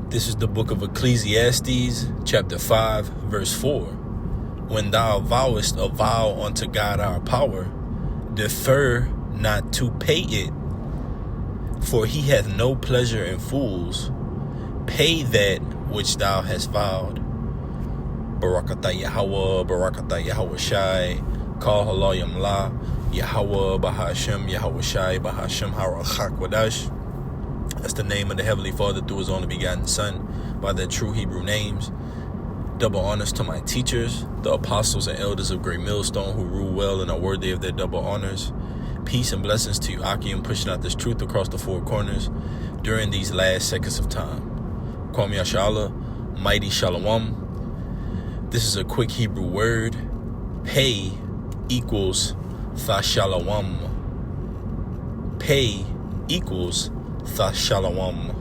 This is the book of Ecclesiastes, chapter 5, verse 4. When thou vowest a vow unto God our power, defer not to pay it, for he hath no pleasure in fools. Pay that which thou hast vowed. Barakatah Yahweh, Barakatah Yahawashi, 𐤕𤔅𤌌 La, Yahweh, Bahashem, Yahawashi, Bahashem, 𝐤𝐕𝔋𤅅. That's the name of the Heavenly Father through His only begotten Son, by their true Hebrew names. Double honors to my teachers, the apostles and elders of Great Millstone, who rule well and are worthy of their double honors. Peace and blessings to you, Akim, pushing out this truth across the four corners during these last seconds of time. Kwam Yashala, mighty Shalawam. This is a quick Hebrew word. Pay equals Thashalawam. Pay equals Thashalawam.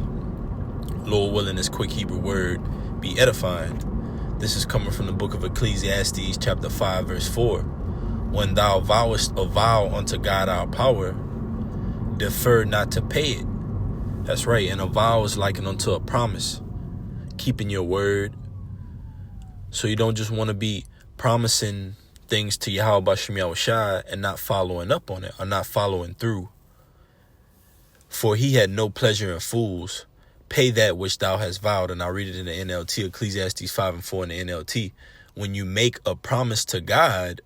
Lord willing, this quick Hebrew word be edifying. This is coming from the book of Ecclesiastes, chapter 5, verse 4. When thou vowest a vow unto God our power, defer not to pay it. That's right, and a vow is likened unto a promise. Keeping your word. So you don't just want to be promising things to Yahweh Bashem Yahawashi and not following up on it, or not following through. For he had no pleasure in fools. Pay that which thou hast vowed. And I'll read it in the NLT, Ecclesiastes 5 and 4 in the NLT. When you make a promise to God,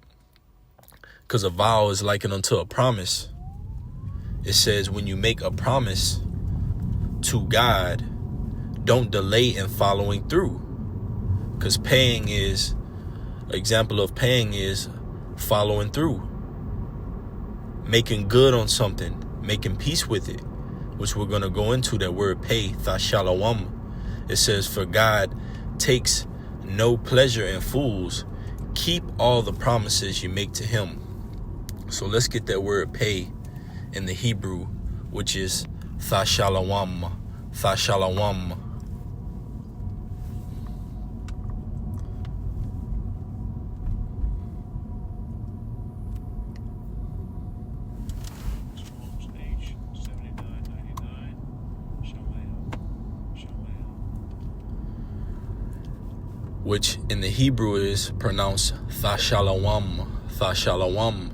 because a vow is likened unto a promise, it says when you make a promise to God, don't delay in following through. Because paying is, example of paying is following through. Making good on something, making peace with it, which we're going to go into that word pay, Thashalawam. It says, for God takes no pleasure in fools. Keep all the promises you make to him. So let's get that word pay in the Hebrew, which is Thashalawam. Thashalawam. Which in the Hebrew is pronounced Thashalawam, Thashalawam.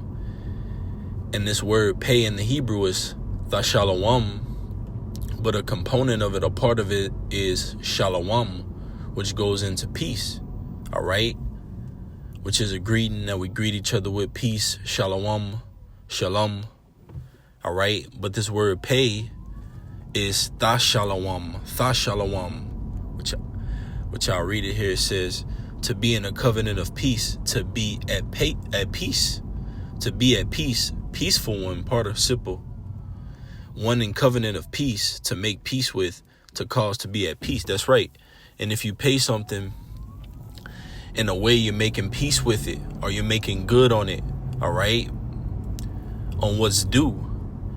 And this word pay in the Hebrew is Thashalawam, but a component of it, a part of it is Shalawam, which goes into peace, all right? Which is a greeting that we greet each other with, peace, Shalawam, Shalom, all right? But this word pay is Thashalawam, Thashalawam, which I'll read it here. It says, to be in a covenant of peace, to be at peace, to be at peace, peaceful one, participle. One in covenant of peace, to make peace with, to cause to be at peace. That's right. And if you pay something in a way you're making peace with it, or you're making good on it, all right, on what's due.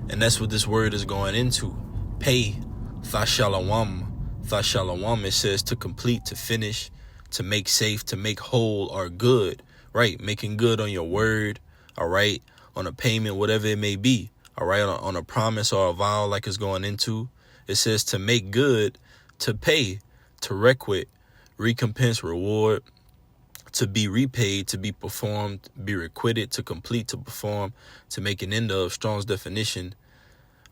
And that's what this word is going into. Pay, Thashalawam. Thashalawam, it says to complete, to finish, to make safe, to make whole or good, right? Making good on your word, all right? On a payment, whatever it may be, all right? On a promise or a vow like it's going into. It says to make good, to pay, to requite, recompense, reward, to be repaid, to be performed, be requited, to complete, to perform, to make an end of, Strong's definition,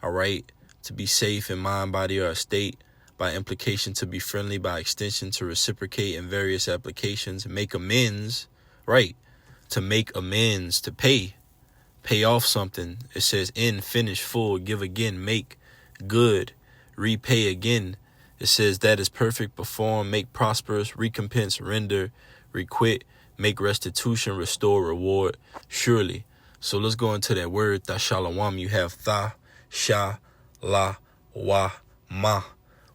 all right? To be safe in mind, body, or estate. By implication, to be friendly, by extension, to reciprocate in various applications, make amends, right? To make amends, to pay off something. It says in, finish, full, give again, make good, repay again. It says that is perfect, perform, make prosperous, recompense, render, requite, make restitution, restore, reward, surely. So let's go into that word, Thashalawam. You have Thashalawam.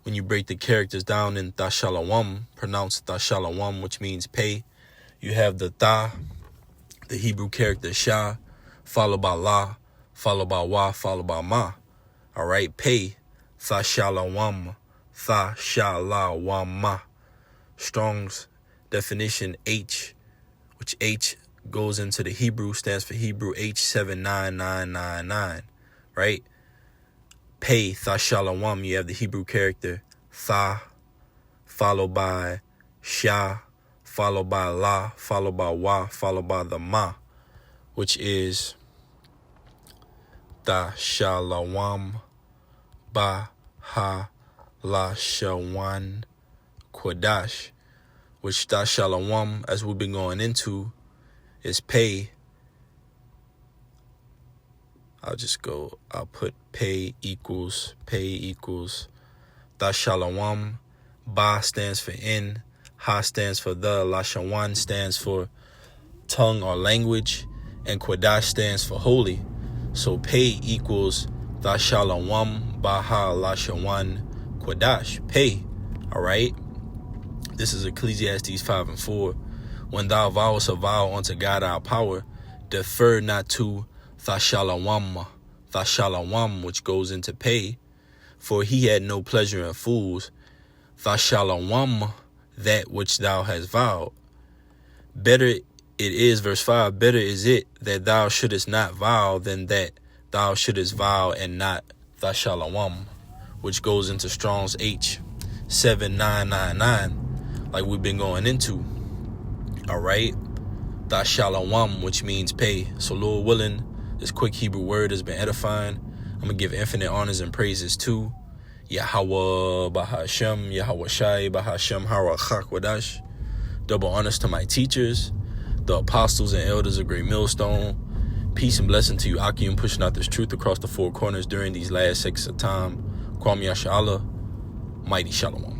When you break the characters down in Thashalawam, pronounced Thashalawam, which means pay, you have the Tha, the Hebrew character Shah, followed by La, followed by Wa, followed by Ma. All right, pay, Thashalawam, Thashalawam. Strong's definition H, which H goes into the Hebrew, stands for Hebrew H79999, right? Pay, Thashalawam, you have the Hebrew character Tha, followed by Sha, followed by La, followed by Wa, followed by the Ma, which is Thashalawam, 𐤕𤔔𐋅𤌌, which Thashalawam, as we've been going into, is pay. I'll put pay equals Thashalawam. Ba stands for in, Ha stands for the, Lashawan stands for tongue or language, and 𤤕𤔅 stands for holy. So pay equals Thashalawam, Baha, Lashawan, 𤤕𤔅. Pay. All right. This is Ecclesiastes 5 and 4. When thou vowest a vow unto God our power, defer not to Thashalawam, which goes into pay, for he had no pleasure in fools. Thashalawam, that which thou hast vowed. Better it is, verse 5, better is it that thou shouldest not vow than that thou shouldest vow and not Thashalawam, which goes into Strong's H 7999, like we've been going into. All right. Thashalawam, which means pay. So Lord willing, this quick Hebrew word has been edifying. I'm going to give infinite honors and praises to Yahweh Bahashem, Yahweh Shai Bahashem 𝐷𝐷𝐷𝐷𝐷𝐷. Double honors to my teachers, the apostles and elders of Great Millstone. Peace and blessing to you, Akim, pushing out this truth across the four corners during these last 6 of time. Kwame Yasha Allah, mighty Shalom.